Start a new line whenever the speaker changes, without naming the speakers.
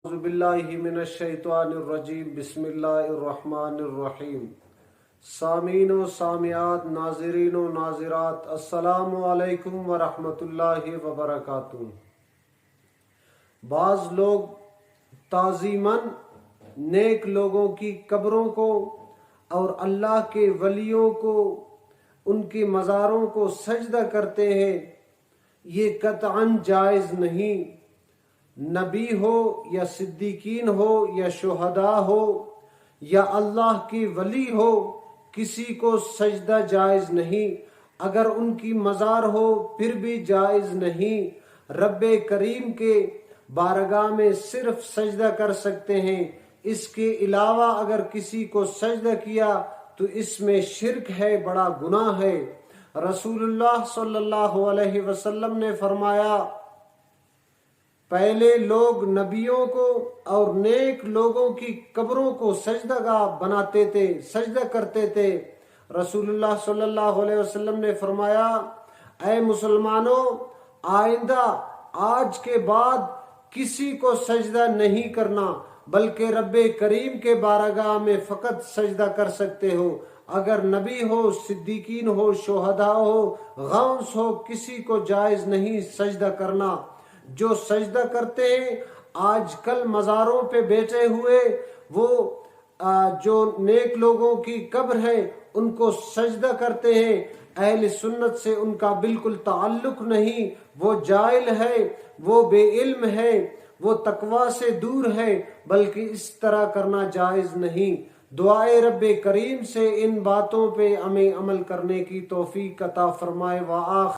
اعوذ باللہ من الشیطان الرجیم بسم اللہ الرحمن الرحیم۔ سامعین و سامعات، ناظرین و ناظرات، السلام علیکم ورحمۃ اللہ وبرکاتہ۔ بعض لوگ تعظیماً نیک لوگوں کی قبروں کو اور اللہ کے ولیوں کو، ان کی مزاروں کو سجدہ کرتے ہیں۔ یہ قطعاً جائز نہیں۔ نبی ہو یا صدیقین ہو یا شہداء ہو یا اللہ کی ولی ہو، کسی کو سجدہ جائز نہیں۔ اگر ان کی مزار ہو پھر بھی جائز نہیں۔ رب کریم کے بارگاہ میں صرف سجدہ کر سکتے ہیں۔ اس کے علاوہ اگر کسی کو سجدہ کیا تو اس میں شرک ہے، بڑا گناہ ہے۔ رسول اللہ صلی اللہ علیہ وسلم نے فرمایا، پہلے لوگ نبیوں کو اور نیک لوگوں کی قبروں کو سجدہ گاہ بناتے تھے، سجدہ کرتے تھے۔ رسول اللہ صلی اللہ علیہ وسلم نے فرمایا، اے مسلمانوں، آئندہ آج کے بعد کسی کو سجدہ نہیں کرنا، بلکہ رب کریم کے بارگاہ میں فقط سجدہ کر سکتے ہو۔ اگر نبی ہو، صدیقین ہو، شہداء ہو، غوث ہو، کسی کو جائز نہیں سجدہ کرنا۔ جو سجدہ کرتے ہیں آج کل مزاروں پہ بیٹھے ہوئے، وہ جو نیک لوگوں کی قبر ہے ان کو سجدہ کرتے ہیں، اہل سنت سے ان کا بالکل تعلق نہیں۔ وہ جاہل ہے، وہ بے علم ہے، وہ تقوی سے دور ہے، بلکہ اس طرح کرنا جائز نہیں۔ دعائے رب کریم سے ان باتوں پہ ہمیں عمل کرنے کی توفیق عطا فرمائے۔ وآخر